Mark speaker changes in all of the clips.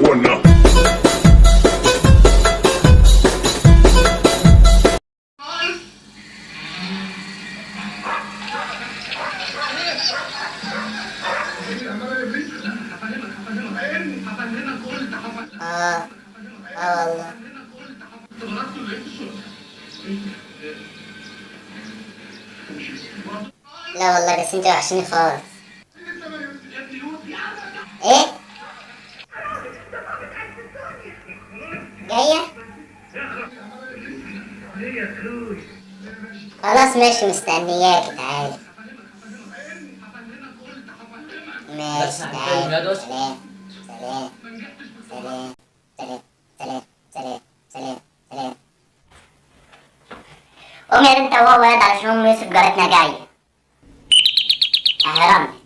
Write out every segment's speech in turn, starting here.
Speaker 1: اخوانا.
Speaker 2: اه اه والله. لا والله بس انت وحشني خالص. ايه جاية؟ خلاص ماشي مستنياك تعالى.
Speaker 3: بس
Speaker 2: ماشي
Speaker 3: هنتكلم
Speaker 2: تعالى.
Speaker 3: يا دوست.
Speaker 2: سلام سلام سلام سلام سلام سلام سلام سلام. قوم يا بنت وهو يد علشان ام يوسف جارتنا جاية. اهرم.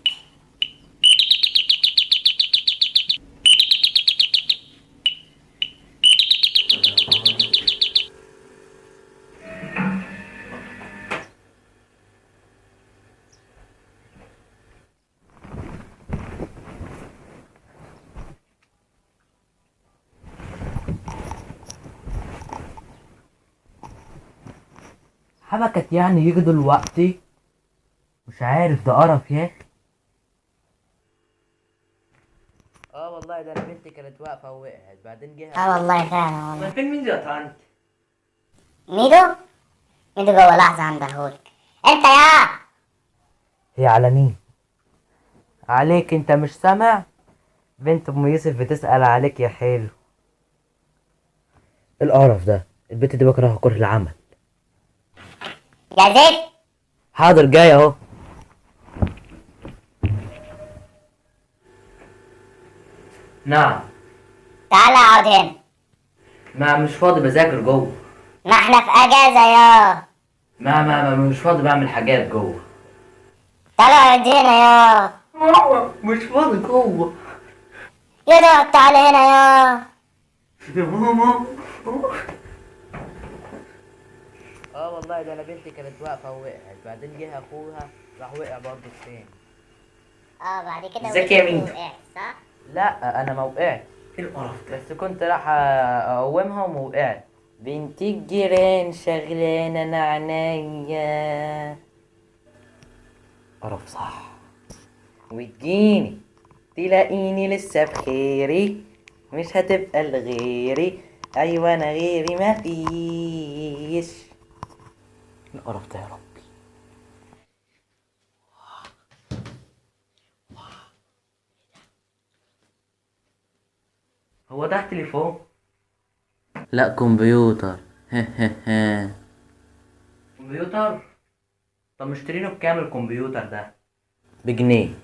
Speaker 3: حبكت يعني يجي دلوقتي؟ مش عارف، ده قرف يا اخي. والله ده انا بنتي كانت واقفه ووقعت بعدين جه.
Speaker 2: اه والله فعلا
Speaker 3: امال
Speaker 2: والله.
Speaker 3: فين مين يا طنط؟
Speaker 2: ميدو. ميدو جوه لحظة عندهولك. انت يا
Speaker 3: هي على مين؟ عليك انت مش سامع؟ بنت ام يوسف بتسأل عليك يا حلو. إيه القرف ده؟ البنت دي بكرهها كره العمل.
Speaker 2: يا زيت.
Speaker 3: حاضر جاي اهو. نعم.
Speaker 2: تعالى اقعد هنا.
Speaker 3: ما مش فاضي بذاكر جوه.
Speaker 2: ما احنا في اجازة يا.
Speaker 3: ما مش فاضي بعمل حاجات جوه.
Speaker 2: تعالى اقعد هنا يا.
Speaker 3: ماما مش فاضي جوه.
Speaker 2: يا ده تعالى هنا يا.
Speaker 3: يا ماما. والله ده انا بنتي كانت واقفه ووقعت بعدين جه اخوها راح وقع برضه تاني.
Speaker 2: بعد كده
Speaker 3: ازيك يا ميدو؟
Speaker 2: وقعت صح؟
Speaker 3: لا انا ما وقعت. ايه القرف ده؟ بس كنت راح اقومهم ووقعت. بنتي الجيران شغلانه انا عنيا. قرف صح. وتجيني تلاقيني لسه بخيري، مش هتبقى لغيري. ايوه انا غيري مفيش. القرف ده يا ربي. هو ده تليفون؟ لا كمبيوتر. كمبيوتر؟ طب مشترينه بكام الكمبيوتر ده؟ بجنيه.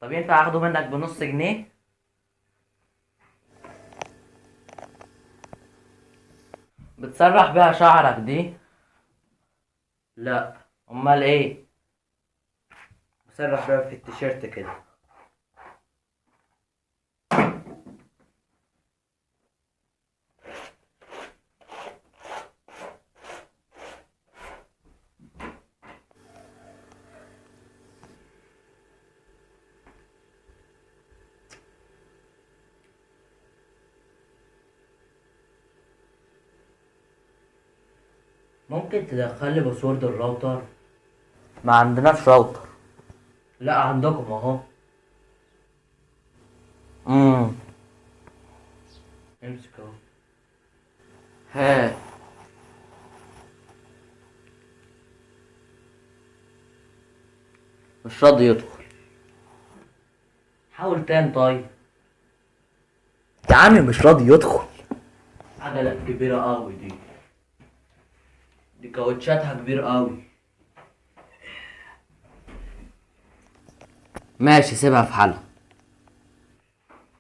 Speaker 3: طب ينفع اخده منك بنص جنيه؟ بتسرح بيها شعرك دي؟ لا. امال ايه؟ بسرح بيها في التيشيرت كده. ممكن تدخلي باسورد الراوتر؟ ما عندناش راوتر. لا عندكم اهو. امم امسك اهو. ها. مش راضي يدخل. حاول تاني طيب. يا عمي مش راضي يدخل. عجلة كبيرة قوي دي كاوتشاتها كبير قوي. ماشي سيبها في حالها.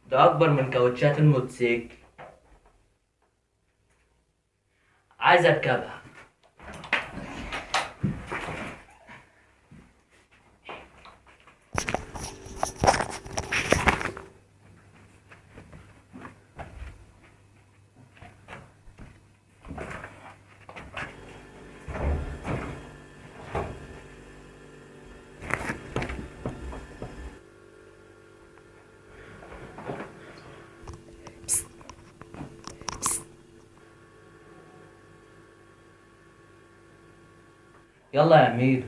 Speaker 3: ده اكبر من كاوتشات الموتوسيكل. عايز اركبها. يلا يا ميدو.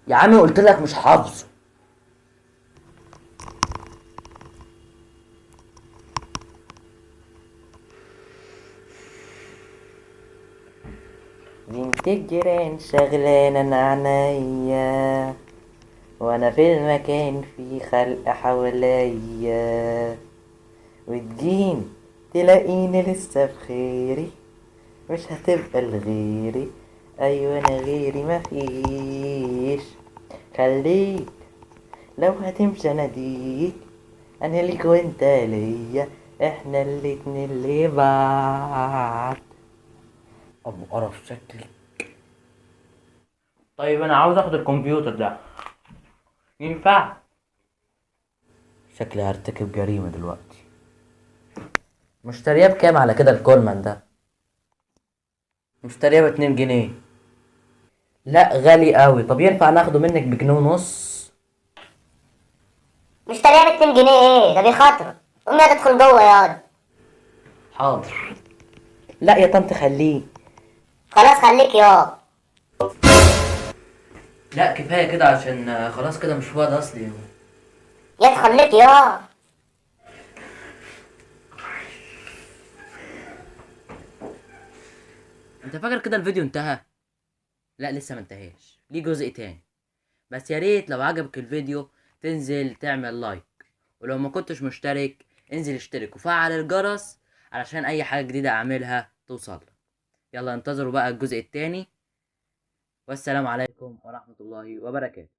Speaker 3: يا عم قلت لك مش حافظه. بنت الجيران شغلانة عينيا، وانا في المكان في خلق حواليا، وتجيني تلاقيني لسه بخيري، مش هتبقى لغيري، ايوه انا غيري مفيش. خليك لو هتمشي اناديك، انا ليك وانت ليا، احنا الاتنين لبعض. ابو قرف شكلي. طيب انا عاوز اخد الكمبيوتر ده، ينفع؟ شكلي هرتكب جريمة دلوقتي. مشترياه بكام على كده الكولمان ده؟ مشترياه ب2 جنيه. لا غالي قوي. طب ينفع ناخده منك ب1.5 جنيه؟
Speaker 2: مشتريها ب2 جنيه ايه؟ ده بيخاطر. قوم يا تدخل جوه ياض.
Speaker 3: حاضر. لا يا طنط خليه.
Speaker 2: خلاص خليك يا.
Speaker 3: لا كفايه كده عشان خلاص كده مش واد اصلي.
Speaker 2: يدخل لك يا.
Speaker 3: انت فاكر كده الفيديو انتهى؟ لا لسه ما انتهاش، ليه جزء تاني. بس يا ريت لو عجبك الفيديو تنزل تعمل لايك، ولو ما كنتش مشترك انزل اشترك وفعل الجرس علشان اي حاجه جديده اعملها توصل. يلا انتظروا بقى الجزء التاني، والسلام عليكم ورحمه الله وبركاته.